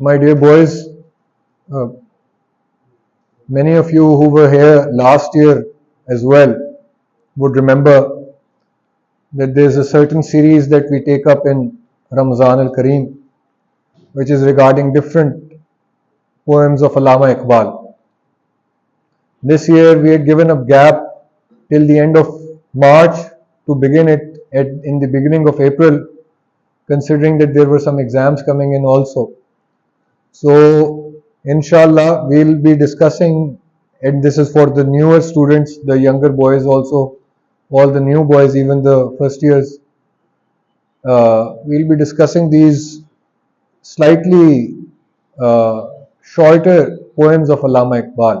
My dear boys, many of you who were here last year as well would remember that there is a certain series that we take up in Ramzan al-Kareem, which is regarding different poems of Allama Iqbal. This year we had given a gap till the end of March to begin it in the beginning of April, considering that there were some exams coming in also. So inshallah we'll be discussing, and this is for the newer students, the younger boys also, all the new boys, even the first years. We'll be discussing these slightly shorter poems of Allama Iqbal.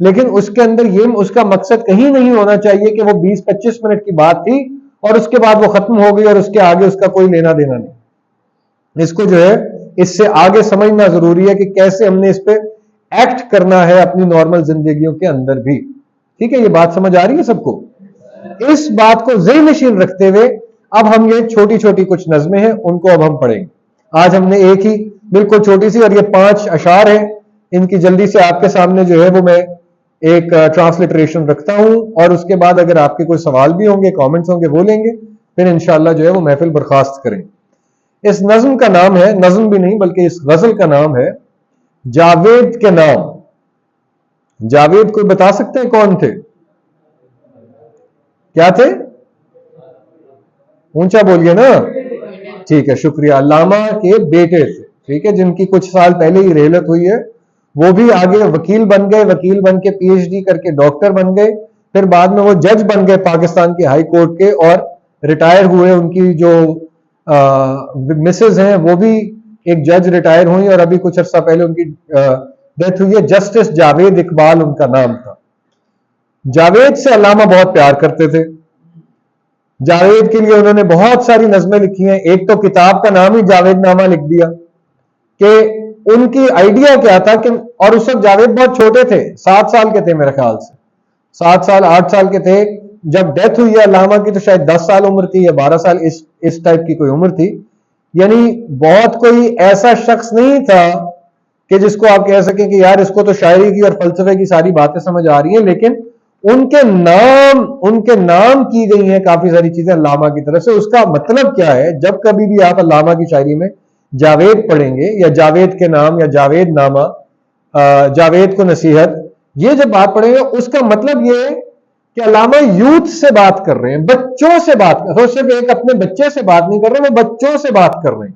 لیکن اس کے اندر یہ اس کا مقصد کہیں نہیں ہونا چاہیے کہ وہ 20-25 منٹ کی بات تھی اور اس کے بعد وہ ختم ہو گئی اور اس کے آگے اس کا کوئی لینا دینا نہیں. اس کو جو ہے اس سے آگے سمجھنا ضروری ہے کہ کیسے ہم نے اس پہ ایکٹ کرنا ہے اپنی نارمل زندگیوں کے اندر بھی. ٹھیک ہے, یہ بات سمجھ آ رہی ہے سب کو؟ اس بات کو ذہن نشین رکھتے ہوئے اب ہم یہ چھوٹی چھوٹی کچھ نظمیں ہیں ان کو اب ہم پڑھیں گے. آج ہم نے ایک ہی بالکل چھوٹی سی, اور یہ 5 اشعار ہیں, ان کی جلدی سے آپ کے سامنے جو ہے وہ میں ایک ٹرانسلیٹریشن رکھتا ہوں, اور اس کے بعد اگر آپ کے کوئی سوال بھی ہوں گے, کامنٹس ہوں گے, وہ لیں گے, پھر انشاءاللہ جو ہے وہ محفل برخاست کریں. اس نظم کا نام ہے, نظم بھی نہیں بلکہ اس غزل کا نام ہے جاوید کے نام. جاوید کوئی بتا سکتے ہیں کون تھے؟ کیا تھے؟ اونچا بولیے نا. ٹھیک ہے, شکریہ. علامہ کے بیٹے تھے, ٹھیک ہے, جن کی کچھ سال پہلے ہی رحلت ہوئی ہے. وہ بھی آگے وکیل بن گئے, وکیل بن کے پی ایچ ڈی کر کے ڈاکٹر بن گئے, پھر بعد میں وہ جج بن گئے پاکستان کے ہائی کورٹ کے, اور ریٹائر ہوئے. ان کی جو مسز ہیں وہ بھی ایک جج ریٹائر ہوئی, اور ابھی کچھ عرصہ پہلے ان کی ڈیتھ ہوئی ہے. جسٹس جاوید اقبال ان کا نام تھا. جاوید سے علامہ بہت پیار کرتے تھے. جاوید کے لیے انہوں نے بہت ساری نظمیں لکھی ہیں. ایک تو کتاب کا نام ہی جاوید نامہ لکھ دیا, کہ ان کی آئیڈیا کیا تھا کہ, اور اس وقت جاوید بہت چھوٹے تھے, 7 سال کے تھے میرے خیال سے, 7 سال 8 سال کے تھے جب ڈیتھ ہوئی ہے علامہ کی, تو شاید 10 سال عمر تھی یا 12 سال, اس ٹائپ کی کوئی عمر تھی. یعنی بہت کوئی ایسا شخص نہیں تھا کہ جس کو آپ کہہ سکیں کہ یار اس کو تو شاعری کی اور فلسفے کی ساری باتیں سمجھ آ رہی ہیں, لیکن ان کے نام کی گئی ہیں کافی ساری چیزیں علامہ کی طرف سے. اس کا مطلب کیا ہے؟ جب کبھی بھی آپ علامہ کی شاعری میں جاوید پڑھیں گے, یا جاوید کے نام, یا جاوید نامہ, جاوید کو نصیحت, یہ جب بات پڑھیں گے, اس کا مطلب یہ ہے کہ علامہ یوتھ سے بات کر رہے ہیں, بچوں سے بات کر رہے ہیں. صرف ایک اپنے بچے سے بات نہیں کر رہے, وہ بچوں سے بات کر رہے ہیں,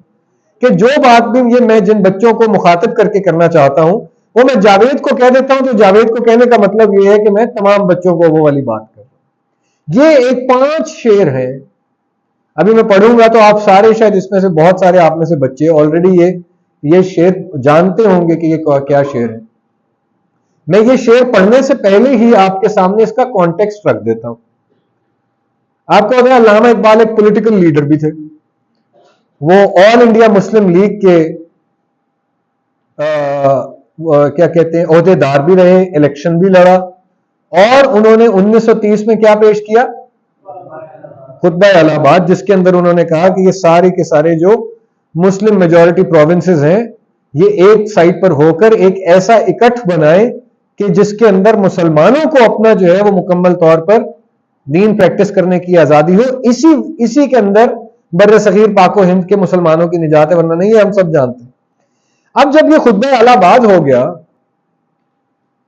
کہ جو بات بھی یہ میں جن بچوں کو مخاطب کر کے کرنا چاہتا ہوں وہ میں جاوید کو کہہ دیتا ہوں. تو جاوید کو کہنے کا مطلب یہ ہے کہ میں تمام بچوں کو وہ والی بات کر رہا ہوں. یہ ایک 5 شعر ہیں, ابھی میں پڑھوں گا تو آپ سارے شاید اس میں سے بہت سارے آپ میں سے بچے آلریڈی یہ شعر جانتے ہوں گے کہ یہ کیا شعر ہے. میں یہ شعر پڑھنے سے پہلے ہی آپ کے سامنے اس کا کانٹیکسٹ رکھ دیتا ہوں. آپ کو پتا ہے علامہ اقبال ایک پولیٹیکل لیڈر بھی تھے. وہ آل انڈیا مسلم لیگ کے کیا کہتے ہیں عہدے دار بھی رہے, الیکشن بھی لڑا, اور انہوں نے 1930 میں کیا پیش کیا؟ خطبہ الہ آباد, جس کے اندر انہوں نے کہا کہ یہ سارے کے سارے جو مسلم میجورٹی پروونسز ہیں یہ ایک سائٹ پر ہو کر ایک ایسا اکٹھ بنائے کہ جس کے اندر مسلمانوں کو اپنا جو ہے وہ مکمل طور پر دین پریکٹس کرنے کی آزادی ہو. اسی کے اندر بر صغیر پاک و ہند کے مسلمانوں کی نجات ہے, ورنہ نہیں ہے, ہم سب جانتے ہیں. اب جب یہ خطبہ الہ آباد ہو گیا,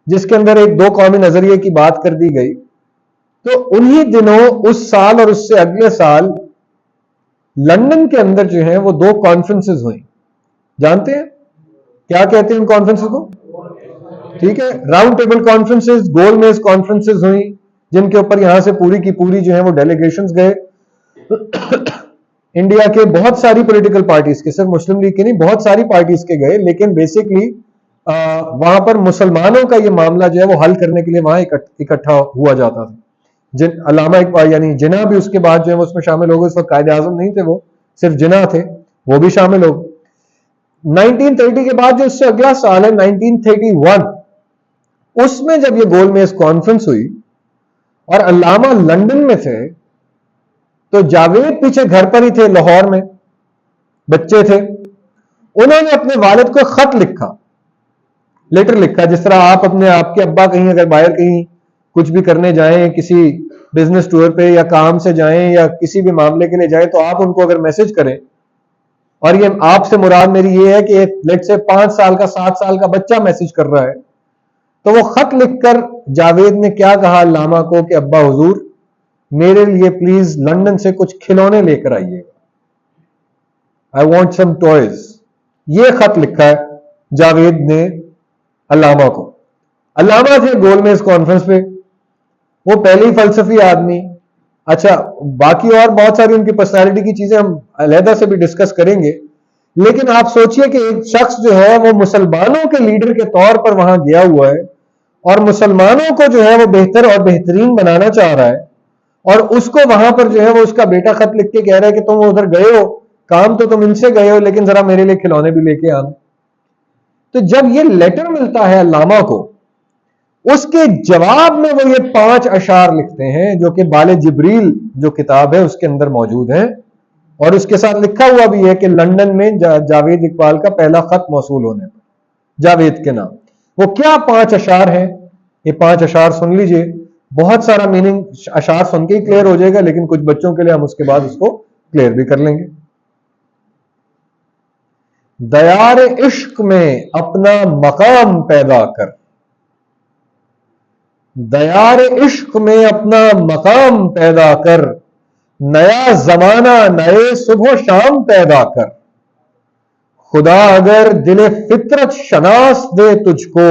جس کے اندر ایک 2 قومی نظریے کی بات کر دی گئی, تو انہی دنوں اس سال اور اس سے اگلے سال لندن کے اندر جو ہیں وہ 2 کانفرنسز ہوئیں. جانتے ہیں کیا کہتے ہیں ان کانفرنسز کو؟ ٹھیک ہے, راؤنڈ ٹیبل کانفرنسز, گول میز کانفرنسز ہوئیں, جن کے اوپر یہاں سے پوری کی پوری جو ہیں وہ ڈیلیگیشنز گئے. انڈیا کے بہت ساری پولیٹیکل پارٹیز کے, صرف مسلم لیگ کے نہیں, بہت ساری پارٹیز کے گئے, لیکن بیسکلی وہاں پر مسلمانوں کا یہ معاملہ جو ہے وہ حل کرنے کے لیے وہاں اکٹھا ہوا جاتا تھا. علامہ اقبال یعنی جناح بھی اس کے بعد جو ہے وہ اس میں شامل ہو گئے. اس وقت قائد اعظم نہیں تھے, وہ صرف جناح تھے, وہ بھی شامل ہو گئے. 1930 کے بعد جو اس سے اگلا سال ہے 1931, اس میں جب یہ گول میز کانفرنس ہوئی اور علامہ لندن میں تھے, تو جاوید پیچھے گھر پر ہی تھے, لاہور میں بچے تھے. انہوں نے اپنے والد کو خط لکھا, لیٹر لکھا, جس طرح آپ کے ابا کہیں اگر باہر کہیں کچھ بھی کرنے جائیں, کسی بزنس ٹور پہ یا کام سے جائیں یا کسی بھی معاملے کے لیے جائیں, تو آپ ان کو اگر میسج کریں, اور یہ آپ سے مراد میری یہ ہے کہ لیٹ سے 5 سال کا 7 سال کا بچہ میسج کر رہا ہے, تو وہ خط لکھ کر جاوید نے کیا کہا علامہ کو کہ ابا حضور میرے لیے پلیز لندن سے کچھ کھلونے لے کر آئیے, آئی وانٹ سم ٹوائز. یہ خط لکھا ہے جاوید نے علامہ کو. علامہ تھے گول میز کانفرنس پہ, وہ پہلے ہی فلسفی آدمی. اچھا, باقی اور بہت ساری ان کی پرسنالٹی کی چیزیں ہم علیحدہ سے بھی ڈسکس کریں گے, لیکن آپ سوچئے کہ ایک شخص جو ہے وہ مسلمانوں کے لیڈر کے طور پر وہاں گیا ہوا ہے, اور مسلمانوں کو جو ہے وہ بہتر اور بہترین بنانا چاہ رہا ہے، اور اس کو وہاں پر جو ہے وہ اس کا بیٹا خط لکھ کے کہہ رہا ہے کہ تم ادھر گئے ہو، کام تو تم ان سے گئے ہو، لیکن ذرا میرے لیے کھلونے بھی لے کے آنا۔ تو جب یہ لیٹر ملتا ہے علامہ کو، اس کے جواب میں وہ یہ 5 اشعار لکھتے ہیں جو کہ بال جبریل جو کتاب ہے اس کے اندر موجود ہیں، اور اس کے ساتھ لکھا ہوا بھی ہے کہ لندن میں جاوید اقبال کا پہلا خط موصول ہونے پر جاوید کے نام۔ وہ کیا 5 اشعار ہیں؟ یہ 5 اشعار سن لیجئے، بہت سارا میننگ اشعار سن کے ہی کلیئر ہو جائے گا، لیکن کچھ بچوں کے لیے ہم اس کے بعد اس کو کلیئر بھی کر لیں گے۔ دیار عشق میں اپنا مقام پیدا کر، دیار عشق میں اپنا مقام پیدا کر، نیا زمانہ نئے صبح و شام پیدا کر، خدا اگر دل فطرت شناس دے تجھ کو،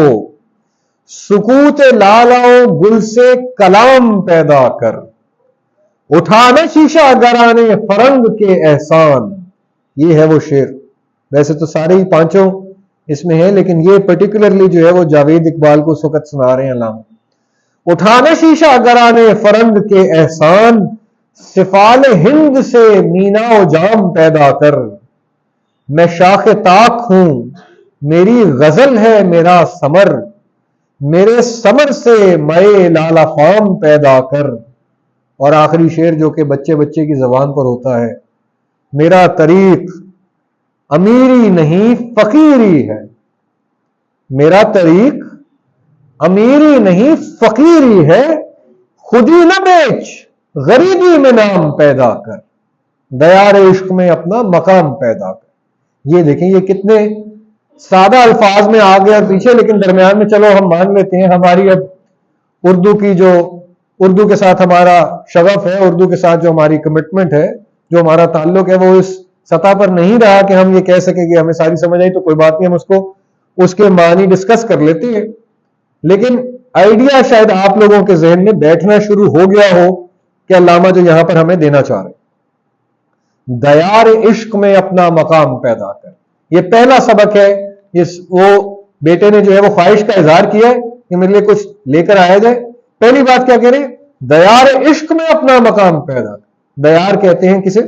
سکوت لالاؤں گل سے کلام پیدا کر، اٹھانا شیشہ گرانے فرنگ کے احسان۔ یہ ہے وہ شعر، ویسے تو سارے ہی 5 اس میں ہیں، لیکن یہ پرٹیکولرلی جو ہے وہ جاوید اقبال کو اس وقت سنا رہے ہیں علامہ۔ اٹھانا شیشہ گرانے فرنگ کے احسان، سفال ہند سے مینا و جام پیدا کر، میں شاخ طاق ہوں میری غزل ہے میرا ثمر، میرے ثمر سے مئے لالا فام پیدا کر۔ اور آخری شعر جو کہ بچے بچے کی زبان پر ہوتا ہے، میرا طریق امیری نہیں فقیری ہے، میرا طریق امیری نہیں فقیری ہے، خودی نہ بیچ غریبی میں نام پیدا کر، دیار عشق میں اپنا مقام پیدا کر۔ یہ دیکھیں یہ کتنے سادہ الفاظ میں آگے اور پیچھے، لیکن درمیان میں چلو ہم مان لیتے ہیں ہماری اب اردو کے ساتھ ہمارا شغف ہے، اردو کے ساتھ جو ہماری کمٹمنٹ ہے، جو ہمارا تعلق ہے، وہ اس سطح پر نہیں رہا کہ ہم یہ کہہ سکیں کہ ہمیں ساری سمجھ آئی، تو کوئی بات نہیں، ہم اس کے معنی ڈسکس کر لیتے ہیں، لیکن آئیڈیا شاید آپ لوگوں کے ذہن میں بیٹھنا شروع ہو گیا ہو کہ علامہ جو یہاں پر ہمیں دینا چاہ رہے، دیار عشق میں اپنا مقام پیدا کر۔ یہ پہلا سبق ہے، وہ بیٹے نے جو ہے وہ خواہش کا اظہار کیا ہے کہ میرے لیے کچھ لے کر آیا جائے۔ پہلی بات کیا کہہ رہے ہیں؟ دیار عشق میں اپنا مقام پیدا کر۔ دیار کہتے ہیں کسے؟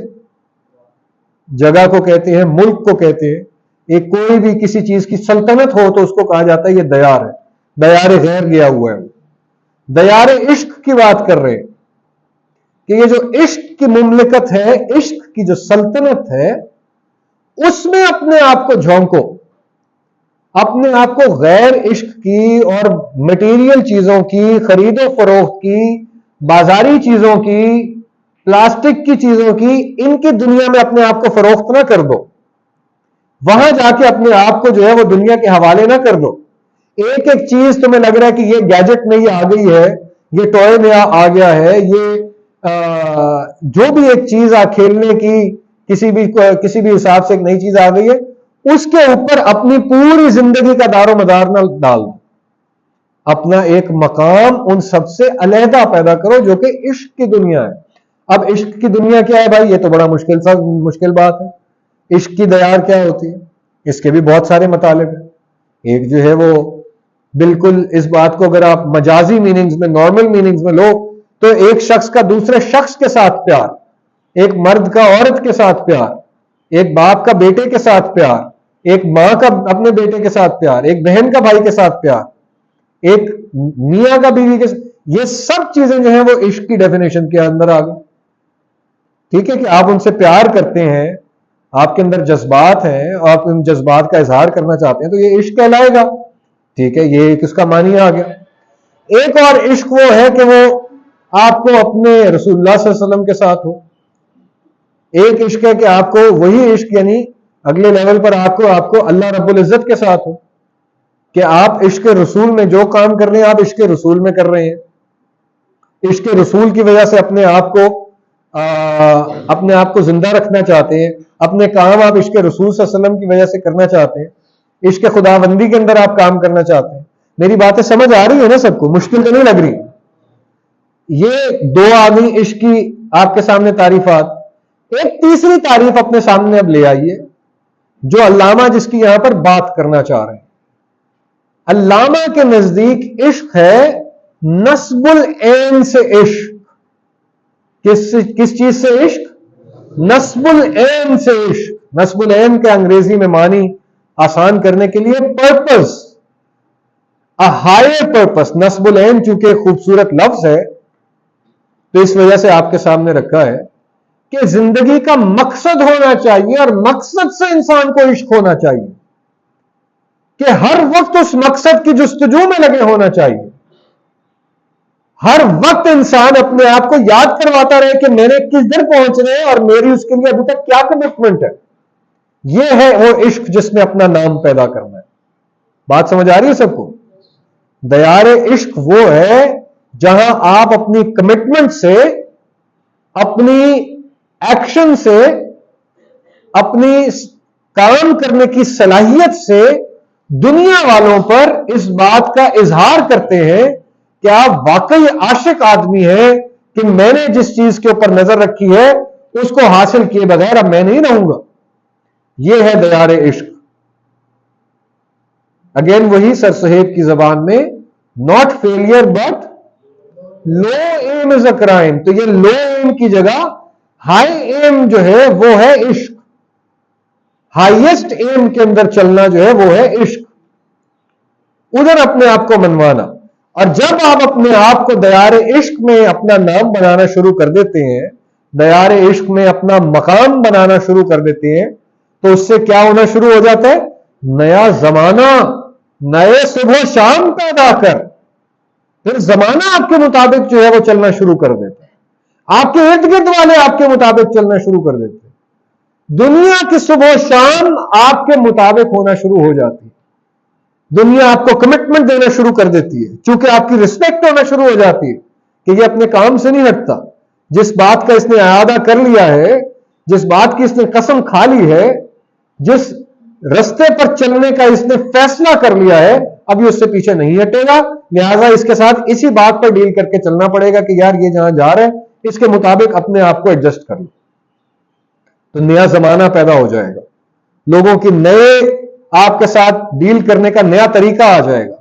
جگہ کو کہتے ہیں، ملک کو کہتے ہیں۔ ایک کوئی بھی کسی چیز کی سلطنت ہو تو اس کو کہا جاتا ہے یہ دیار ہے، دیار غیر گیا ہوا ہے۔ دیار عشق کی بات کر رہے کہ یہ جو عشق کی مملکت ہے، عشق کی جو سلطنت ہے، اس میں اپنے آپ کو جھونکو، اپنے آپ کو غیر عشق کی اور مٹیریل چیزوں کی، خرید و فروخت کی، بازاری چیزوں کی، پلاسٹک کی چیزوں کی، ان کی دنیا میں اپنے آپ کو فروخت نہ کر دو، وہاں جا کے اپنے آپ کو جو ہے وہ دنیا کے حوالے نہ کر دو۔ ایک ایک چیز تمہیں لگ رہا ہے کہ یہ گیجٹ نئی آ گئی ہے، یہ ٹوئے نیا آ گیا ہے، یہ جو بھی ایک چیز کھیلنے کی کسی بھی حساب سے ایک نئی چیز آ گئی ہے، اس کے اوپر اپنی پوری زندگی کا دار و مدار نہ ڈال دو، اپنا ایک مقام ان سب سے علیحدہ پیدا کرو جو کہ عشق کی دنیا ہے۔ اب عشق کی دنیا کیا ہے بھائی؟ یہ تو بڑا مشکل بات ہے۔ عشق کی دیار کیا ہوتی ہے؟ اس کے بھی بہت سارے مطالب ہیں۔ ایک جو ہے وہ بالکل اس بات کو اگر آپ مجازی میننگز میں، نارمل میننگز میں لو تو ایک شخص کا دوسرے شخص کے ساتھ پیار، ایک مرد کا عورت کے ساتھ پیار، ایک باپ کا بیٹے کے ساتھ پیار، ایک ماں کا اپنے بیٹے کے ساتھ پیار، ایک بہن کا بھائی کے ساتھ پیار، ایک میاں کا بیوی کے ساتھ، یہ سب چیزیں جو ہیں وہ عشق کی ڈیفینیشن کے اندر آ گئی۔ ٹھیک ہے کہ آپ ان سے پیار کرتے ہیں، آپ کے اندر جذبات ہیں، آپ ان جذبات کا اظہار کرنا چاہتے ہیں، تو یہ عشق کہلائے گا۔ ٹھیک ہے، یہ کس کا معنی آ گیا۔ ایک اور عشق وہ ہے کہ وہ آپ کو اپنے رسول اللہ صلی اللہ علیہ وسلم کے ساتھ ہو۔ ایک عشق ہے کہ آپ کو وہی عشق یعنی اگلے لیول پر آپ کو اللہ رب العزت کے ساتھ ہو، کہ آپ عشق رسول میں جو کام کر رہے ہیں آپ عشق رسول میں کر رہے ہیں، عشق رسول کی وجہ سے اپنے آپ کو زندہ رکھنا چاہتے ہیں، اپنے کام آپ عشق رسول صلی اللہ علیہ وسلم کی وجہ سے کرنا چاہتے ہیں، عشق خداوندی کے اندر آپ کام کرنا چاہتے ہیں۔ میری باتیں سمجھ آ رہی ہے نا سب کو؟ مشکل تو نہیں لگ رہی؟ یہ دو آدمی عشق کی آپ کے سامنے تعریفات۔ ایک تیسری تعریف اپنے سامنے اب لے آئیے جو علامہ جس کی یہاں پر بات کرنا چاہ رہے ہیں۔ علامہ کے نزدیک عشق ہے نصب العین سے عشق. کس چیز سے عشق؟ نصب العین سے عشق. نصب العین کے انگریزی میں معنی آسان کرنے کے لیے پرپس، ہائر پرپس. نصب العین چونکہ خوبصورت لفظ ہے تو اس وجہ سے آپ کے سامنے رکھا ہے کہ زندگی کا مقصد ہونا چاہیے اور مقصد سے انسان کو عشق ہونا چاہیے، کہ ہر وقت اس مقصد کی جستجو میں لگے ہونا چاہیے. ہر وقت انسان اپنے آپ کو یاد کرواتا رہے کہ میں نے کدھر پہنچنا ہے اور میری اس کے لیے ابھی تک کیا کمٹمنٹ ہے. یہ ہے وہ عشق جس میں اپنا نام پیدا کرنا ہے. بات سمجھ آ رہی ہے سب کو؟ دیار عشق وہ ہے جہاں آپ اپنی کمٹمنٹ سے، اپنی ایکشن سے، اپنی کام کرنے کی صلاحیت سے دنیا والوں پر اس بات کا اظہار کرتے ہیں کہ آپ واقعی عاشق آدمی ہیں کہ میں نے جس چیز کے اوپر نظر رکھی ہے اس کو حاصل کیے بغیر اب میں نہیں رہوں گا. یہ ہے دیار عشق. اگین وہی سر صہیب کی زبان میں، not failure but love is a اے کرائم. تو یہ لو ایم کی جگہ ہائی ایم جو ہے وہ ہے عشق. ہائیسٹ ایم کے اندر چلنا جو ہے وہ ہے عشق. ادھر اپنے آپ کو منوانا. اور جب آپ اپنے آپ کو دیار عشق میں اپنا نام بنانا شروع کر دیتے ہیں، دیار عشق میں اپنا مقام بنانا شروع کر دیتے ہیں، تو اس سے کیا ہونا شروع ہو جاتا ہے؟ نیا زمانہ، نئے صبح شام پیدا کر. پھر زمانہ آپ کے مطابق جو ہے وہ چلنا شروع کر دیتا ہے. آپ کے ارد گرد والے آپ کے مطابق چلنا شروع کر دیتے ہیں. دنیا کی صبح و شام آپ کے مطابق ہونا شروع ہو جاتی ہے. دنیا آپ کو کمٹمنٹ دینا شروع کر دیتی ہے، چونکہ آپ کی رسپیکٹ ہونا شروع ہو جاتی ہے کہ یہ اپنے کام سے نہیں ہٹتا. جس بات کا اس نے اعادہ کر لیا ہے، جس بات کی اس نے قسم کھا لی ہے، جس رستے پر چلنے کا اس نے فیصلہ کر لیا ہے، اب یہ اس سے پیچھے نہیں ہٹے گا. لہذا اس کے ساتھ اسی بات پر ڈیل کر کے چلنا پڑے گا کہ یار یہ جہاں جا رہا ہے اس کے مطابق اپنے آپ کو ایڈجسٹ کر لو. تو نیا زمانہ پیدا ہو جائے گا. لوگوں کی نئے آپ کے ساتھ ڈیل کرنے کا نیا طریقہ آ جائے گا.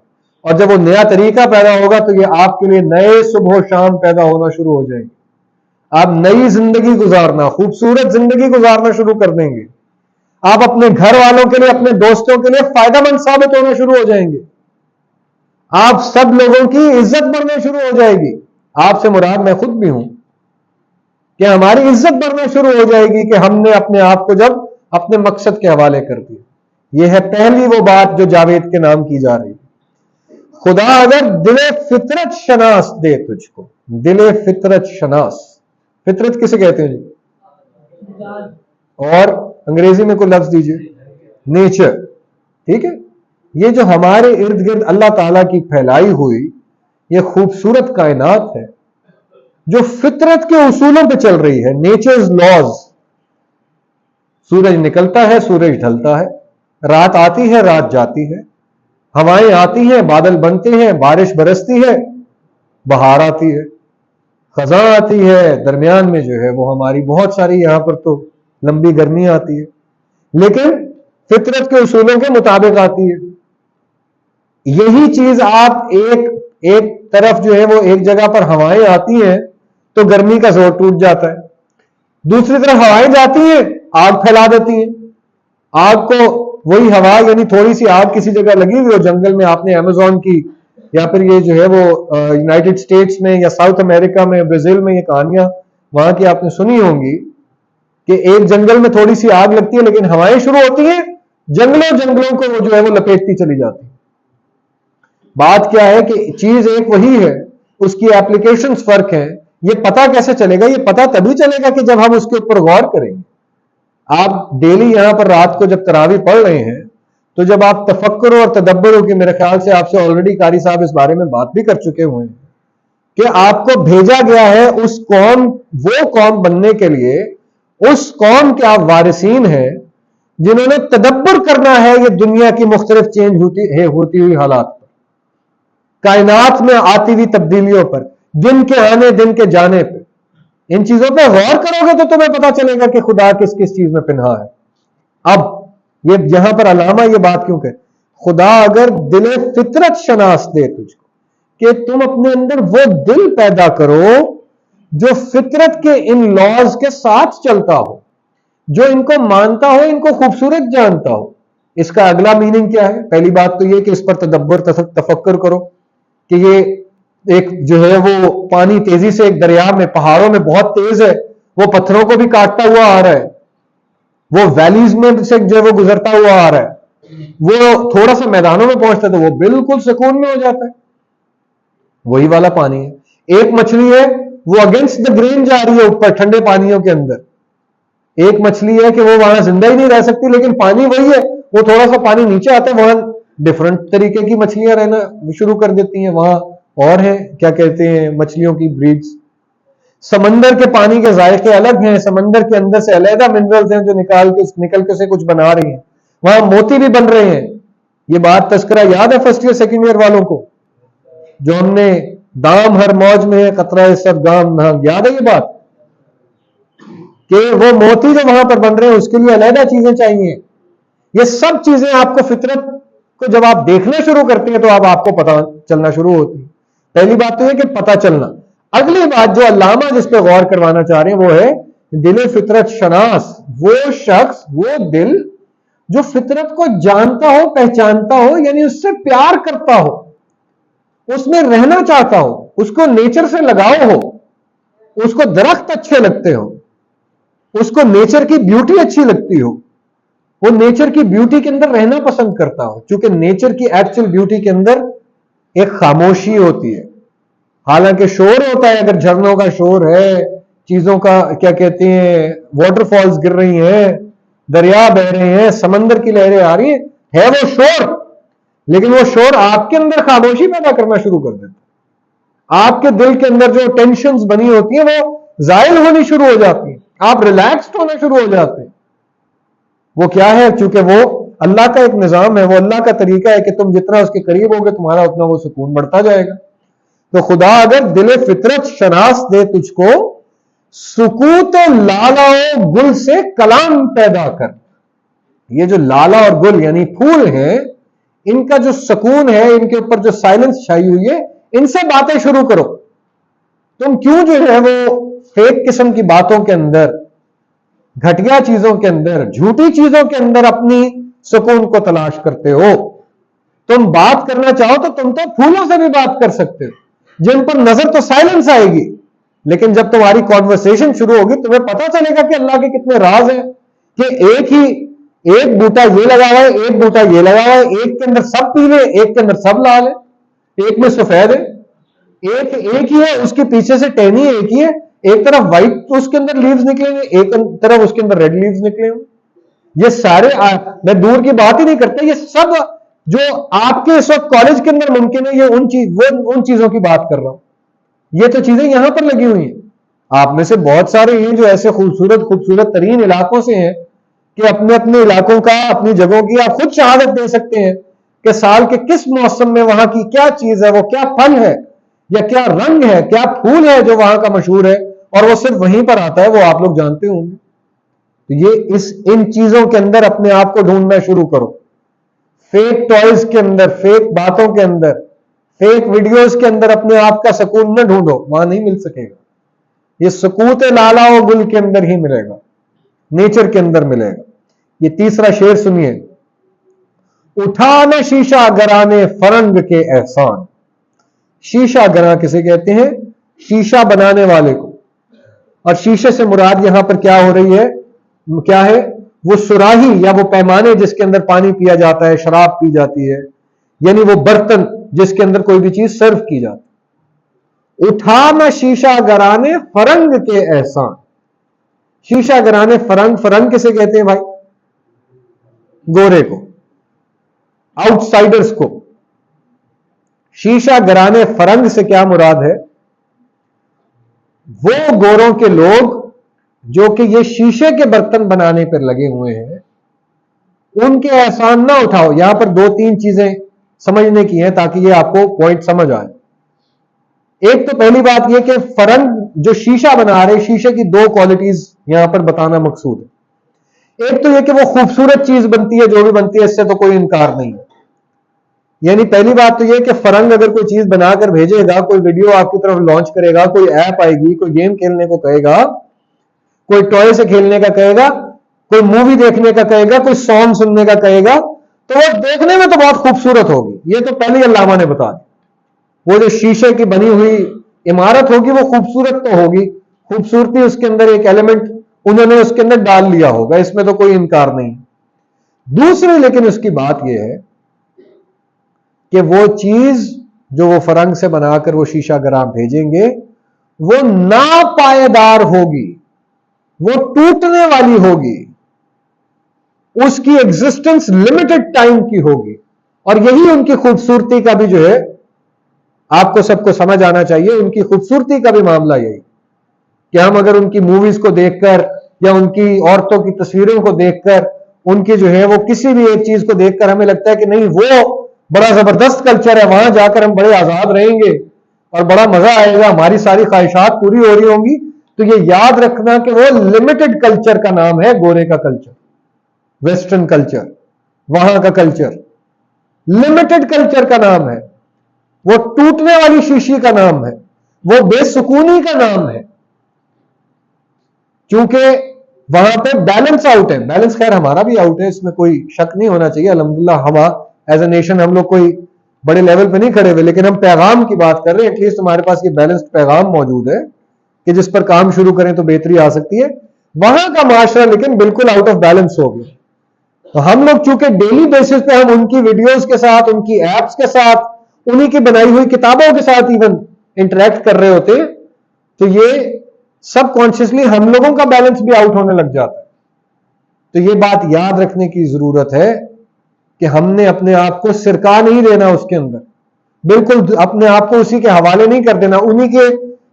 اور جب وہ نیا طریقہ پیدا ہوگا تو یہ آپ کے لیے نئے صبح و شام پیدا ہونا شروع ہو جائیں گے. آپ نئی زندگی گزارنا، خوبصورت زندگی گزارنا شروع کر دیں گے. آپ اپنے گھر والوں کے لیے، اپنے دوستوں کے لیے فائدہ مند ثابت ہونا شروع ہو جائیں گے. آپ سب لوگوں کی عزت بڑھنا شروع ہو جائے گی. آپ سے مراد میں خود بھی ہوں کہ ہماری عزت بڑھنا شروع ہو جائے گی کہ ہم نے اپنے آپ کو جب اپنے مقصد کے حوالے کر دیا. یہ ہے پہلی وہ بات جو جاوید کے نام کی جا رہی ہے. خدا اگر دل فطرت شناس دے تجھ کو، دل فطرت شناس، فطرت کسے کہتے ہیں جی؟ اور انگریزی میں کوئی لفظ دیجئے، نیچر. ٹھیک ہے، یہ جو ہمارے ارد گرد اللہ تعالیٰ کی پھیلائی ہوئی یہ خوبصورت کائنات ہے جو فطرت کے اصولوں پہ چل رہی ہے، نیچرز لاز. سورج نکلتا ہے، سورج ڈھلتا ہے، رات آتی ہے، رات جاتی ہے، ہوائیں آتی ہیں، بادل بنتے ہیں، بارش برستی ہے، بہار آتی ہے، خزاں آتی ہے، درمیان میں جو ہے وہ ہماری بہت ساری یہاں پر تو لمبی گرمی آتی ہے، لیکن فطرت کے اصولوں کے مطابق آتی ہے. یہی چیز آپ ایک طرف جو ہے وہ ایک جگہ پر ہوائیں آتی ہیں تو گرمی کا زور ٹوٹ جاتا ہے، دوسری طرف ہوائیں جاتی ہیں آگ پھیلا دیتی ہیں. آگ کو وہی ہوا، یعنی تھوڑی سی آگ کسی جگہ لگی ہوئی ہو جنگل میں، آپ نے امیزون کی یا پھر یہ جو ہے وہ یونائٹڈ سٹیٹس میں یا ساؤتھ امریکہ میں، برازیل میں، یہ کہانیاں وہاں کی آپ نے سنی ہوں گی کہ ایک جنگل میں تھوڑی سی آگ لگتی ہے لیکن ہوائیں شروع ہوتی ہیں، جنگلوں کو وہ جو ہے وہ لپیٹتی چلی جاتی. بات کیا ہے کہ چیز ایک وہی ہے، اس کی اپلیکیشنز فرق ہیں. یہ پتہ کیسے چلے گا؟ یہ پتہ تبھی چلے گا کہ جب ہم اس کے اوپر غور کریں گے. آپ ڈیلی یہاں پر رات کو جب تراویح پڑھ رہے ہیں تو جب آپ تفکر اور تدبر ہو، کہ میرے خیال سے آپ سے آلریڈی قاری صاحب اس بارے میں بات بھی کر چکے ہوئے ہیں کہ آپ کو بھیجا گیا ہے اس قوم، وہ قوم بننے کے لیے، اس قوم کے آپ وارثین ہیں جنہوں نے تدبر کرنا ہے یہ دنیا کی مختلف چینج ہوتی ہوئی حالات پر، کائنات میں آتی ہوئی تبدیلیوں پر، دن کے آنے دن کے جانے پہ. ان چیزوں پہ غور کرو گے تو تمہیں پتا چلے گا کہ خدا کس کس چیز میں پنہا ہے. اب یہ یہاں پر علامہ یہ بات کیوں کہ خدا اگر دل فطرت شناس دے تجھ کو کہ تم اپنے اندر وہ دل پیدا کرو جو فطرت کے ان لاز کے ساتھ چلتا ہو, جو ان کو مانتا ہو, ان کو خوبصورت جانتا ہو. اس کا اگلا میننگ کیا ہے؟ پہلی بات تو یہ کہ اس پر تدبر تفکر کرو کہ یہ ایک جو ہے وہ پانی تیزی سے ایک دریا میں پہاڑوں میں بہت تیز ہے, وہ پتھروں کو بھی کاٹتا ہوا آ رہا ہے, وہ ویلیز میں سے جو ہے وہ گزرتا ہوا آ رہا ہے, وہ تھوڑا سا میدانوں میں پہنچتا ہے تو وہ بالکل سکون میں ہو جاتا ہے. وہی والا پانی ہے. ایک مچھلی ہے وہ اگینسٹ دا گرین جا رہی ہے اوپر ٹھنڈے پانیوں کے اندر, ایک مچھلی ہے کہ وہ وہاں زندہ ہی نہیں رہ سکتی, لیکن پانی وہی ہے, وہ تھوڑا سا پانی نیچے آتا ہے, وہاں ڈفرنٹ طریقے کی مچھلیاں رہنا شروع کر دیتی ہیں, وہاں اور ہیں کیا کہتے ہیں مچھلیوں کی بریڈز. سمندر کے پانی کے ذائقے الگ ہیں, سمندر کے اندر سے علیحدہ منرلز ہیں جو نکل کے سے کچھ بنا رہی ہیں, وہاں موتی بھی بن رہے ہیں. یہ بات تذکرہ یاد ہے فرسٹ ایئر سیکنڈ ایئر والوں کو, جو ہم نے دام ہر موج میں ہے قطرہ صد گام نہ, یاد ہے یہ بات کہ وہ موتی جو وہاں پر بن رہے ہیں اس کے لیے علیحدہ چیزیں چاہیے. یہ سب چیزیں آپ کو فطرت کو جب آپ دیکھنا شروع کرتے ہیں تو اب آپ کو پتہ چلنا شروع ہوتی ہے. پہلی بات تو یہ کہ پتہ چلنا. اگلی بات جو علامہ جس پہ غور کروانا چاہ رہے ہیں وہ ہے دل فطرت شناس, وہ شخص, وہ دل جو فطرت کو جانتا ہو, پہچانتا ہو, یعنی اس سے پیار کرتا ہو, اس میں رہنا چاہتا ہو, اس کو نیچر سے لگاؤ ہو, اس کو درخت اچھے لگتے ہو, اس کو نیچر کی بیوٹی اچھی لگتی ہو, وہ نیچر کی بیوٹی کے اندر رہنا پسند کرتا ہو. چونکہ نیچر کی ایکچوئل بیوٹی کے اندر ایک خاموشی ہوتی ہے, حالانکہ شور ہوتا ہے, اگر جھرنوں کا شور ہے, چیزوں کا کیا کہتے ہیں واٹر فالز گر رہی ہیں, دریا بہ رہے ہیں, سمندر کی لہریں آ رہی ہیں, ہے وہ شور, لیکن وہ شور آپ کے اندر خاموشی پیدا کرنا شروع کر دیتا ہے. آپ کے دل کے اندر جو ٹینشنز بنی ہوتی ہیں وہ زائل ہونی شروع ہو جاتی ہیں, آپ ریلیکسڈ ہونا شروع ہو جاتے ہیں. وہ کیا ہے؟ چونکہ وہ اللہ کا ایک نظام ہے, وہ اللہ کا طریقہ ہے کہ تم جتنا اس کے قریب ہوگے تمہارا اتنا وہ سکون بڑھتا جائے گا. تو خدا اگر دل فطرت شناس دے تجھ کو, سکوت لالا و گل سے کلام پیدا کر. یہ جو لالا اور گل یعنی پھول ہیں, ان کا جو سکون ہے, ان کے اوپر جو سائلنس چھائی ہوئی ہے, ان سے باتیں شروع کرو. تم کیوں جو ہے وہ فیک قسم کی باتوں کے اندر, گھٹیا چیزوں کے اندر, جھوٹی چیزوں کے اندر اپنی سکون کو تلاش کرتے ہو؟ تم بات کرنا چاہو تو تم تو پھولوں سے بھی بات کر سکتے ہو, جن پر نظر تو سائلنس آئے گی, لیکن جب تمہاری کانورسیشن شروع ہوگی تمہیں پتا چلے گا کہ اللہ کے کتنے راز ہیں, کہ ایک بوٹا یہ لگا ہوا ہے, ایک بوٹا یہ لگا ہوا ہے, ایک کے اندر سب پیلے, ایک کے اندر سب لال ہے, ایک میں سفید ہے, ایک ہی ہے, اس کے پیچھے سے ٹہنی ایک ہی ہے, ایک طرف وائٹ اس کے اندر لیوز نکلیں گے, ایک طرف اس کے اندر ریڈ لیوز نکلیں گے. یہ سارے میں دور کی بات ہی نہیں کرتا, یہ سب جو آپ کے اس وقت کالج کے اندر ممکن ہے, یہ ان چیزوں کی بات کر رہا ہوں. یہ تو چیزیں یہاں پر لگی ہوئی ہیں. آپ میں سے بہت سارے ہیں جو ایسے خوبصورت ترین علاقوں سے ہیں کہ اپنے اپنے علاقوں کا, اپنی جگہوں کی آپ خود شہادت دے سکتے ہیں کہ سال کے کس موسم میں وہاں کی کیا چیز ہے, وہ کیا پھل ہے یا کیا رنگ ہے, کیا پھول ہے جو وہاں کا مشہور ہے, اور وہ صرف وہیں پر آتا ہے, وہ آپ لوگ جانتے ہوں گے. تو یہ ان چیزوں کے اندر اپنے آپ کو ڈھونڈنا شروع کرو. فیک ٹوائز کے اندر, فیک باتوں کے اندر, فیک ویڈیوز کے اندر اپنے آپ کا سکون نہ ڈھونڈو, وہاں نہیں مل سکے گا. یہ سکوت لالا و گل کے اندر ہی ملے گا, نیچر کے اندر ملے گا. یہ تیسرا شعر سنیے, اٹھانے شیشہ گرانے فرنگ کے احسان. شیشہ گراں کسے کہتے ہیں؟ شیشہ بنانے والے کو. اور شیشے سے مراد یہاں پر کیا ہو رہی ہے, کیا ہے؟ وہ سراہی یا وہ پیمانے جس کے اندر پانی پیا جاتا ہے, شراب پی جاتی ہے, یعنی وہ برتن جس کے اندر کوئی بھی چیز سرو کی جاتی. اٹھانا شیشہ گرانے فرنگ کے احسان. شیشہ گرانے فرنگ کسے کہتے ہیں بھائی؟ گورے کو, آؤٹ سائڈرز کو. شیشہ گرانے فرنگ سے کیا مراد ہے؟ وہ گوروں کے لوگ جو کہ یہ شیشے کے برتن بنانے پر لگے ہوئے ہیں, ان کے احسان نہ اٹھاؤ. یہاں پر 2-3 چیزیں سمجھنے کی ہیں تاکہ یہ آپ کو پوائنٹ سمجھ آئے. ایک تو پہلی بات یہ کہ فرنگ جو شیشہ بنا رہے, شیشے کی 2 کوالٹیز یہاں پر بتانا مقصود ہے. ایک تو یہ کہ وہ خوبصورت چیز بنتی ہے, جو بھی بنتی ہے اس سے تو کوئی انکار نہیں ہے, یعنی پہلی بات تو یہ کہ فرنگ اگر کوئی چیز بنا کر بھیجے گا، کوئی ویڈیو آپ کی طرف لانچ کرے گا، کوئی ایپ آئے گی، کوئی گیم کھیلنے کو کہے گا، کوئی ٹوائے سے کھیلنے کا کہے گا، کوئی مووی دیکھنے کا کہے گا، کوئی سانگ سننے کا کہے گا، تو وہ دیکھنے میں تو بہت خوبصورت ہوگی، یہ تو پہلے علامہ نے بتا دیا۔ وہ جو شیشے کی بنی ہوئی عمارت ہوگی وہ خوبصورت تو ہوگی، خوبصورتی اس کے اندر ایک ایلیمنٹ انہوں نے اس کے اندر ڈال لیا ہوگا، اس میں تو کوئی انکار نہیں۔ دوسری لیکن اس کی بات یہ ہے کہ وہ چیز جو وہ فرنگ سے بنا کر وہ شیشہ گراں بھیجیں گے وہ ناپائیدار ہوگی، وہ ٹوٹنے والی ہوگی، اس کی ایگزسٹنس لمیٹڈ ٹائم کی ہوگی، اور یہی ان کی خوبصورتی کا بھی جو ہے آپ کو سب کو سمجھ آنا چاہیے، ان کی خوبصورتی کا بھی معاملہ یہی کہ ہم اگر ان کی موویز کو دیکھ کر یا ان کی عورتوں کی تصویروں کو دیکھ کر ان کی جو ہے وہ کسی بھی ایک چیز کو دیکھ کر ہمیں لگتا ہے کہ نہیں وہ بڑا زبردست کلچر ہے، وہاں جا کر ہم بڑے آزاد رہیں گے اور بڑا مزہ آئے گا، ہماری ساری خواہشات پوری ہو رہی ہوں گی، تو یہ یاد رکھنا کہ وہ لمیٹڈ کلچر کا نام ہے، گورے کا کلچر، ویسٹرن کلچر، وہاں کا کلچر لمیٹڈ کلچر کا نام ہے، وہ ٹوٹنے والی شیشی کا نام ہے، وہ بے سکونی کا نام ہے، چونکہ وہاں پہ بیلنس آؤٹ ہے۔ بیلنس خیر ہمارا بھی آؤٹ ہے، اس میں کوئی شک نہیں ہونا چاہیے، الحمدللہ ہم ایز اے نیشن ہم لوگ کوئی بڑے لیول پہ نہیں کھڑے ہوئے، لیکن ہم پیغام کی بات کر رہے ہیں، ایٹ لیسٹ ہمارے پاس یہ بیلنسڈ پیغام موجود ہے کہ جس پر کام شروع کریں تو بہتری آ سکتی ہے۔ وہاں کا معاشرہ لیکن بالکل آؤٹ آف بیلنس ہو گیا، تو ہم لوگ چونکہ ڈیلی بیسس پہ ہم ان کی ویڈیوز کے ساتھ، ان کی ایپس کے ساتھ، انہی کی بنائی ہوئی کتابوں کے ساتھ ایون انٹریکٹ کر رہے ہوتے ہیں، تو یہ سب کانشیسلی ہم لوگوں کا بیلنس بھی آؤٹ ہونے لگ جاتا ہے۔ تو یہ بات یاد رکھنے کی ضرورت ہے کہ ہم نے اپنے آپ کو سرکا نہیں دینا اس کے اندر، بالکل اپنے آپ کو اسی کے حوالے نہیں کر دینا، انہی کے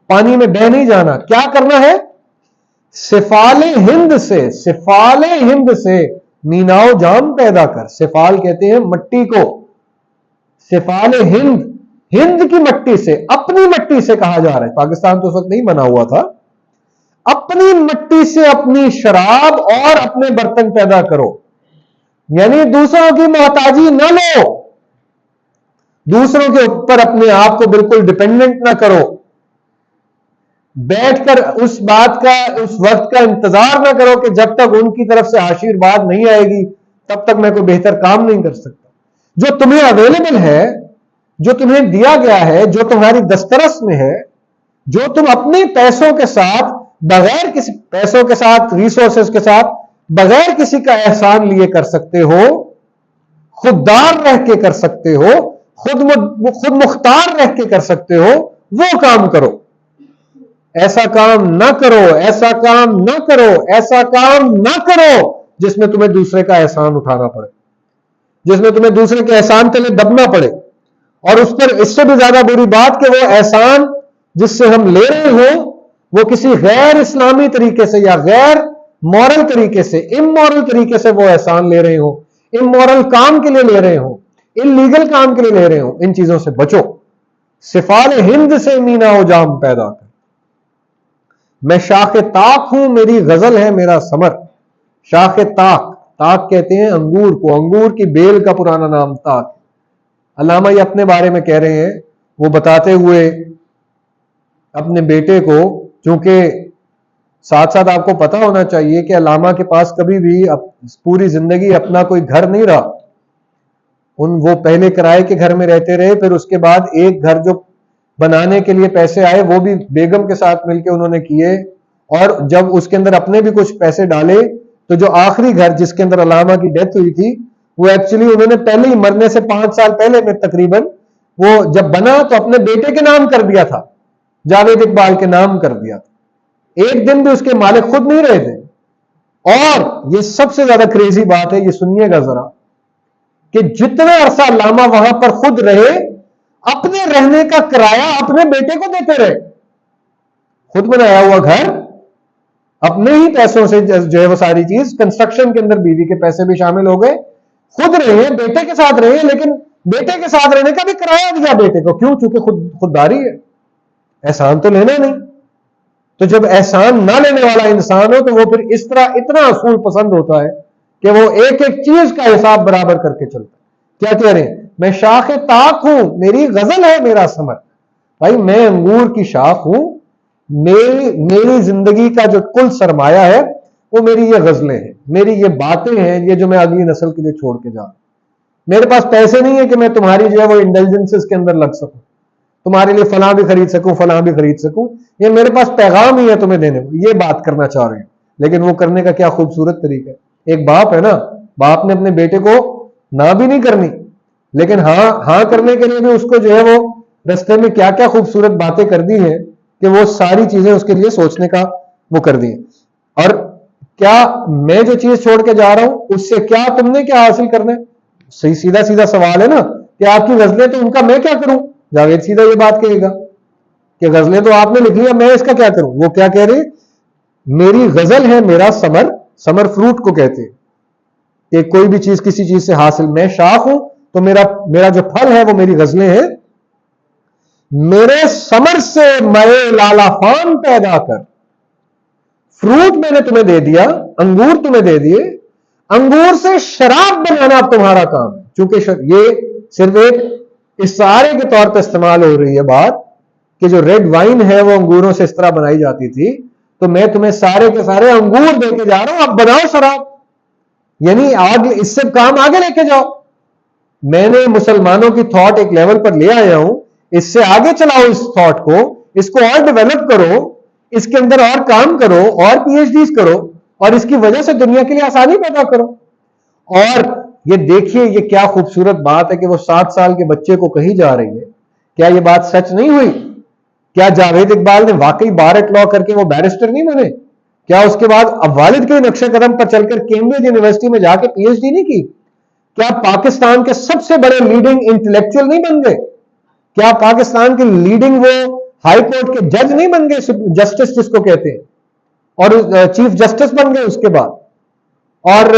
پانی میں بہ نہیں جانا۔ کیا کرنا ہے؟ سفال ہند سے میناؤ جام پیدا کر۔ سفال کہتے ہیں مٹی کو، سفال ہند کی مٹی سے، اپنی مٹی سے کہا جا رہا ہے، پاکستان تو اس وقت نہیں بنا ہوا تھا، اپنی مٹی سے اپنی شراب اور اپنے برتن پیدا کرو، یعنی دوسروں کی محتاجی نہ لو، دوسروں کے اوپر اپنے آپ کو بالکل ڈیپینڈنٹ نہ کرو، بیٹھ کر اس بات کا، اس وقت کا انتظار نہ کرو کہ جب تک ان کی طرف سے آشیرواد نہیں آئے گی تب تک میں کوئی بہتر کام نہیں کر سکتا۔ جو تمہیں اویلیبل ہے، جو تمہیں دیا گیا ہے، جو تمہاری دسترس میں ہے، جو تم اپنے پیسوں کے ساتھ، بغیر کسی پیسوں کے ساتھ، ریسورسز کے ساتھ، بغیر کسی کا احسان لیے کر سکتے ہو، خوددار رہ کے کر سکتے ہو، خود مختار رہ کے کر سکتے ہو، وہ کام کرو۔ ایسا کام نہ کرو، ایسا کام نہ کرو، ایسا کام نہ کرو جس میں تمہیں دوسرے کا احسان اٹھانا پڑے، جس میں تمہیں دوسرے کے احسان تلے دبنا پڑے، اور اس پر اس سے بھی زیادہ بری بات کہ وہ احسان جس سے ہم لے رہے ہوں وہ کسی غیر اسلامی طریقے سے یا غیر مورل طریقے سے، امورل طریقے سے وہ احسان لے رہے ہوں، امورل کام کے لیے لے رہے ہوں، انلیگل کام کے لیے لے رہے ہوں، ان چیزوں سے بچو۔ سفال ہند سے مینا و جام پیدا کر، میں شاخ طاق ہوں، میری غزل ہے میرا ثمر۔ شاخ طاق، طاق کہتے ہیں انگور کو، انگور کی بیل کا پرانا نام طاق۔ علامہ یہ اپنے بارے میں کہہ رہے ہیں، وہ بتاتے ہوئے اپنے بیٹے کو، چونکہ ساتھ ساتھ آپ کو پتا ہونا چاہیے کہ علامہ کے پاس کبھی بھی پوری زندگی اپنا کوئی گھر نہیں رہا، وہ پہلے کرائے کے گھر میں رہتے رہے، پھر اس کے بعد ایک گھر جو بنانے کے لیے پیسے آئے وہ بھی بیگم کے ساتھ مل کے انہوں نے کیے، اور جب اس کے اندر اپنے بھی کچھ پیسے ڈالے تو جو آخری گھر جس کے اندر علامہ کی ڈیتھ ہوئی تھی وہ ایکچولی انہوں نے پہلے ہی مرنے سے 5 سال پہلے میں تقریباً وہ جب بنا تو اپنے بیٹے کے نام کر دیا تھا، جاوید اقبال کے نام کر دیا تھا، ایک دن بھی اس کے مالک خود نہیں رہے تھے۔ اور یہ سب سے زیادہ کریزی بات ہے، یہ سنیے گا ذرا، کہ جتنا عرصہ علامہ وہاں پر خود رہے اپنے رہنے کا کرایہ اپنے بیٹے کو دیتے رہے، خود بنایا ہوا گھر اپنے ہی پیسوں سے جو ہے وہ ساری چیز، کنسٹرکشن کے اندر بیوی کے پیسے بھی شامل ہو گئے، خود رہے، بیٹے کے ساتھ رہے، لیکن بیٹے کے ساتھ رہنے کا بھی کرایہ دیا بیٹے کو، کیوں؟ چونکہ خودداری ہے، احسان تو لینا نہیں۔ تو جب احسان نہ لینے والا انسان ہو تو وہ پھر اس طرح اتنا اصول پسند ہوتا ہے کہ وہ ایک ایک چیز کا حساب برابر کر کے چلتا ہے۔ کیا کہہ رہے ہیں؟ میں شاخ طاق ہوں، میری غزل ہے میرا ثمر. بھائی میں انگور کی شاخ ہوں، میری زندگی کا جو کل سرمایہ ہے وہ میری یہ غزلیں ہیں، میری یہ باتیں ہیں، یہ جو میں اگلی نسل کے لیے چھوڑ کے جا رہا ہوں. میرے پاس پیسے نہیں ہے کہ میں تمہاری جو ہے وہ انڈلجنسز کے اندر لگ سکوں، تمہارے لیے فلاں بھی خرید سکوں، فلاں بھی خرید سکوں. یہ میرے پاس پیغام ہی ہے تمہیں دینے کو، یہ بات کرنا چاہ رہے ہیں. لیکن وہ کرنے کا کیا خوبصورت طریقہ ہے. ایک باپ ہے نا، باپ نے اپنے بیٹے کو نہ بھی نہیں کرنی، لیکن ہاں کرنے کے لیے بھی اس کو جو ہے وہ رستے میں کیا کیا خوبصورت باتیں کر دی ہیں کہ وہ ساری چیزیں اس کے لیے سوچنے کا وہ کر دی ہیں. اور کیا میں جو چیز چھوڑ کے جا رہا ہوں اس سے کیا تم نے کیا حاصل کرنا ہے؟ صحیح سیدھا سوال ہے نا کہ آپ کی غزلیں تو ان کا میں کیا کروں. جاوید سیدھا یہ بات کہے گا کہ غزلیں تو آپ نے لکھ لیا، میں اس کا کیا کروں. وہ کیا کہہ رہے، میری غزل ہے میرا ثمر فروٹ کو کہتے ہیں کہ کوئی بھی چیز کسی چیز سے حاصل. میں شاخ ہوں تو میرا جو پھل ہے وہ میری غزلیں ہیں. میرے ثمر سے مئے لالا فام پیدا کر. فروٹ میں نے تمہیں دے دیا، انگور تمہیں دے دیے، انگور سے شراب بنانا اب تمہارا کام ہے. چونکہ یہ صرف ایک استعارے کے طور پہ استعمال ہو رہی ہے بات کہ جو ریڈ وائن ہے وہ انگوروں سے اس طرح بنائی جاتی تھی، تو میں تمہیں سارے کے سارے انگور دے کے جا رہا ہوں، اب بناؤ شراب. یعنی اس سے کام آگے لے کے جاؤ. میں نے مسلمانوں کی تھاٹ ایک لیول پر لے آیا ہوں، اس سے آگے چلاؤ اس تھاٹ کو، اس کو اور ڈیولپ کرو، اس کے اندر اور کام کرو، اور پی ایچ ڈیز کرو، اور اس کی وجہ سے دنیا کے لیے آسانی پیدا کرو. اور یہ دیکھیے یہ کیا خوبصورت بات ہے کہ وہ 7 سال کے بچے کو کہی جا رہی ہے. کیا یہ بات سچ نہیں ہوئی؟ کیا جاوید اقبال نے واقعی بار ایٹ لا کر کے وہ بیرسٹر نہیں بنے؟ کیا اس کے بعد اب والد کے نقش قدم پر چل کر کیمبرج یونیورسٹی میں جا کے پی ایچ ڈی نہیں کی؟ کیا پاکستان کے سب سے بڑے لیڈنگ انٹلیکچوئل نہیں بن گئے؟ کیا پاکستان کے لیڈنگ وہ ہائی کورٹ کے جج نہیں بن گئے، جسٹس جس کو کہتے ہیں، اور چیف جسٹس بن گئے اس کے بعد؟ اور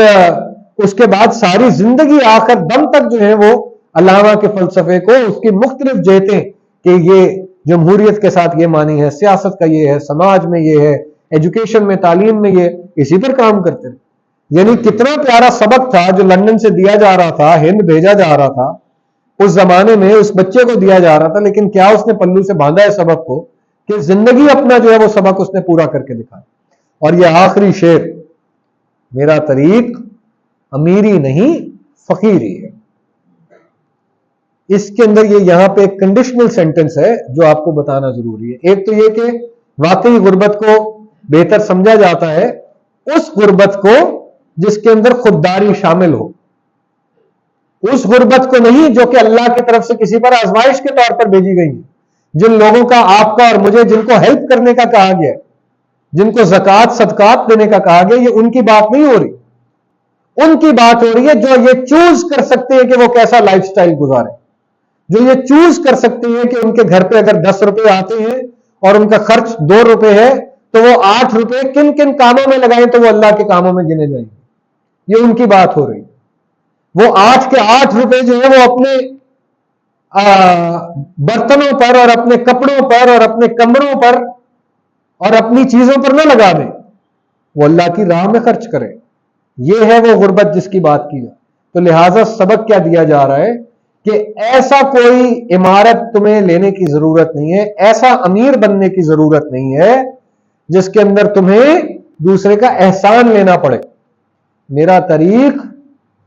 اس کے بعد ساری زندگی آخر دم تک جو ہے وہ علامہ کے فلسفے کو، اس کی مختلف جہتیں کہ یہ جمہوریت کے ساتھ یہ معنی ہے، سیاست کا یہ ہے، سماج میں یہ ہے، ایجوکیشن میں، تعلیم میں یہ، اسی پر کام کرتے ہیں. یعنی کتنا پیارا سبق تھا جو لندن سے دیا جا رہا تھا، ہند بھیجا جا رہا تھا، اس زمانے میں اس بچے کو دیا جا رہا تھا. لیکن کیا اس نے پلو سے باندھا ہے سبق کو کہ زندگی اپنا جو ہے وہ سبق اس نے پورا کر کے دکھایا. اور یہ آخری شعر، میرا طریق امیری نہیں فقیری ہے. اس کے اندر یہاں پہ ایک کنڈیشنل سینٹنس ہے جو آپ کو بتانا ضروری ہے. ایک تو یہ کہ واقعی غربت کو بہتر سمجھا جاتا ہے اس غربت کو جس کے اندر خودداری شامل ہو، اس غربت کو نہیں جو کہ اللہ کی طرف سے کسی پر آزمائش کے طور پر بھیجی گئی ہے. جن لوگوں کا، آپ کا اور مجھے، جن کو ہیلپ کرنے کا کہا گیا، جن کو زکوٰۃ صدقات دینے کا کہا گیا، یہ ان کی بات نہیں ہو رہی. ان کی بات ہو رہی ہے جو یہ چوز کر سکتے ہیں کہ وہ کیسا لائف سٹائل گزارے، جو یہ چوز کر سکتے ہیں کہ ان کے گھر پہ اگر 10 روپے آتے ہیں اور ان کا خرچ 2 روپے ہے تو وہ 8 روپے کن کن کاموں میں لگائیں تو وہ اللہ کے کاموں میں گنے جائیں گے. یہ ان کی بات ہو رہی ہے. وہ 8 کے 8 روپے جو ہے وہ اپنے برتنوں پر اور اپنے کپڑوں پر اور اپنے کمروں پر اور اپنی چیزوں پر نہ لگا دیں، وہ اللہ کی راہ میں خرچ کریں. یہ ہے وہ غربت جس کی بات کی جائے. تو لہٰذا سبق کیا دیا جا رہا ہے کہ ایسا کوئی عمارت تمہیں لینے کی ضرورت نہیں ہے، ایسا امیر بننے کی ضرورت نہیں ہے جس کے اندر تمہیں دوسرے کا احسان لینا پڑے. میرا طریق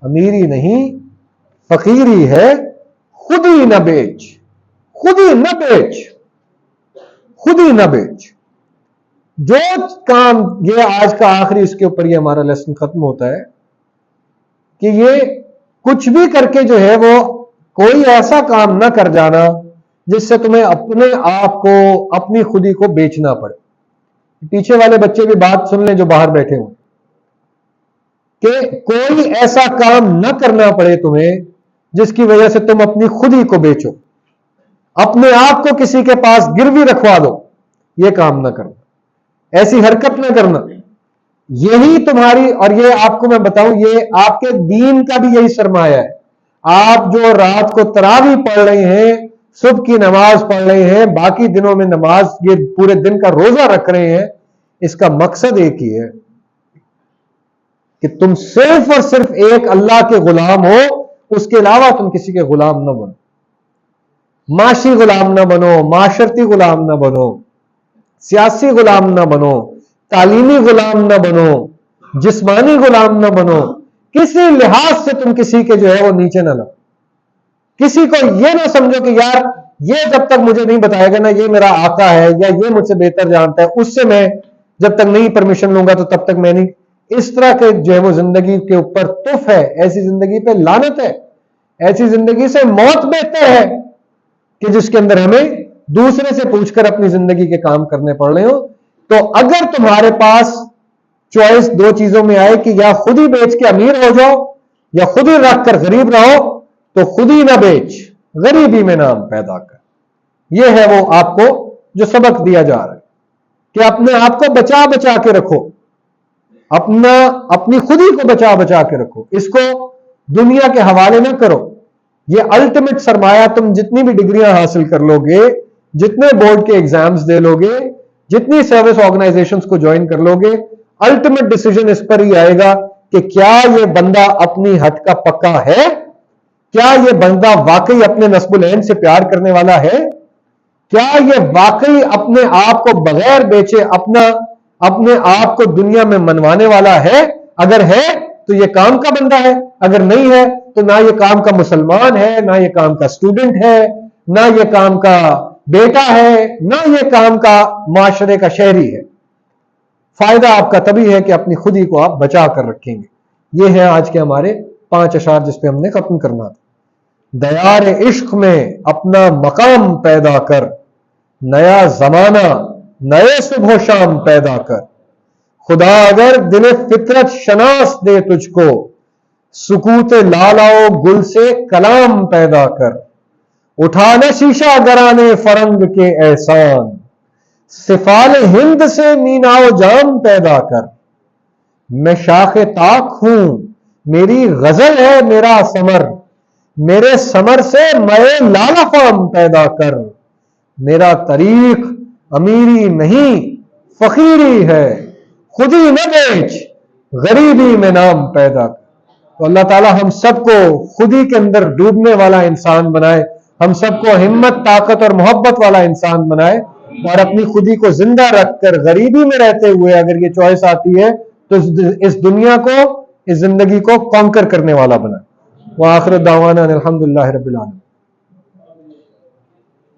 امیری نہیں فقیری ہے. خود ہی نہ بیچ، خود ہی نہ بیچ، خود ہی نہ بیچ. جو کام، یہ آج کا آخری اس کے اوپر یہ ہمارا لیسن ختم ہوتا ہے کہ یہ کچھ بھی کر کے جو ہے وہ کوئی ایسا کام نہ کر جانا جس سے تمہیں اپنے آپ کو، اپنی خودی کو بیچنا پڑے. پیچھے والے بچے بھی بات سن لیں جو باہر بیٹھے ہوں کہ کوئی ایسا کام نہ کرنا پڑے تمہیں جس کی وجہ سے تم اپنی خودی کو بیچو، اپنے آپ کو کسی کے پاس گروی رکھوا دو. یہ کام نہ کرنا، ایسی حرکت نہ کرنا. یہی تمہاری، اور یہ آپ کو میں بتاؤں، یہ آپ کے دین کا بھی یہی سرمایہ ہے. آپ جو رات کو تراویح پڑھ رہے ہیں، صبح کی نماز پڑھ رہے ہیں، باقی دنوں میں نماز، یہ پورے دن کا روزہ رکھ رہے ہیں، اس کا مقصد ایک ہی ہے کہ تم صرف اور صرف ایک اللہ کے غلام ہو اس کے علاوہ تم کسی کے غلام نہ بنو. معاشی غلام نہ بنو, معاشرتی غلام نہ بنو, سیاسی غلام نہ بنو, تعلیمی غلام نہ بنو, جسمانی غلام نہ بنو. کسی لحاظ سے تم کسی کے جو ہے وہ نیچے نہ لو. کسی کو یہ نہ سمجھو کہ یار یہ جب تک مجھے نہیں بتائے گا نا یہ میرا آقا ہے یا یہ مجھ سے بہتر جانتا ہے, اس سے میں جب تک نہیں پرمیشن لوں گا تو تب تک میں نہیں. اس طرح کے جو ہے وہ زندگی کے اوپر تف ہے, ایسی زندگی پہ لعنت ہے. ایسی زندگی سے موت بہتر ہے کہ جس کے اندر ہمیں دوسرے سے پوچھ کر اپنی زندگی کے کام کرنے پڑ رہے ہو. تو اگر تمہارے پاس چوائس دو چیزوں میں آئے کہ یا خود ہی بیچ کے امیر ہو جاؤ یا خود ہی رکھ کر غریب رہو, تو خود ہی نہ بیچ, غریبی میں نام پیدا کر. یہ ہے وہ آپ کو جو سبق دیا جا رہا ہے کہ اپنے آپ کو بچا بچا کے رکھو, اپنی خودی کو بچا بچا کے رکھو. اس کو دنیا کے حوالے نہ کرو. یہ الٹیمیٹ سرمایہ, تم جتنی بھی ڈگریاں حاصل کر لو گے, جتنے بورڈ کے ایگزامز دے لو گے, جتنی سروس آرگنائزیشنز کو جوائن کر لو گے, الٹیمیٹ ڈیسیجن اس پر ہی آئے گا کہ کیا یہ بندہ اپنی حد کا پکا ہے, کیا یہ بندہ واقعی اپنے نسب العین سے پیار کرنے والا ہے, کیا یہ واقعی اپنے آپ کو بغیر بیچے اپنے آپ کو دنیا میں منوانے والا ہے. اگر ہے تو یہ کام کا بندہ ہے, اگر نہیں ہے تو نہ یہ کام کا مسلمان ہے, نہ یہ کام کا اسٹوڈنٹ ہے, نہ یہ کام کا بیٹا ہے, نہ یہ کام کا معاشرے کا شہری ہے. فائدہ آپ کا تبھی ہے کہ اپنی خودی کو آپ بچا کر رکھیں گے. یہ ہے آج کے ہمارے 5 اشعار جس پہ ہم نے ختم کرنا تھا. دیار عشق میں اپنا مقام پیدا کر, نیا زمانہ نئے صبح و شام پیدا کر. خدا اگر دل فطرت شناس دے تجھ کو, سکوت لالاؤ گل سے کلام پیدا کر. اٹھانے شیشہ گرانے فرنگ کے احسان, سفال ہند سے میناؤ جام پیدا کر. میں شاخ طاق ہوں میری غزل ہے میرا ثمر, میرے ثمر سے مئے لالا فام پیدا کر. میرا طریق امیری نہیں فقیری ہے, خودی نہ بیچ غریبی میں نام پیدا کر. تو اللہ تعالی ہم سب کو خودی کے اندر ڈوبنے والا انسان بنائے, ہم سب کو ہمت طاقت اور محبت والا انسان بنائے, اور اپنی خودی کو زندہ رکھ کر غریبی میں رہتے ہوئے اگر یہ چوائس آتی ہے تو اس دنیا کو, اس زندگی کو کانکر کرنے والا بنائے. وآخر دعوانا الحمدللہ رب العالمین.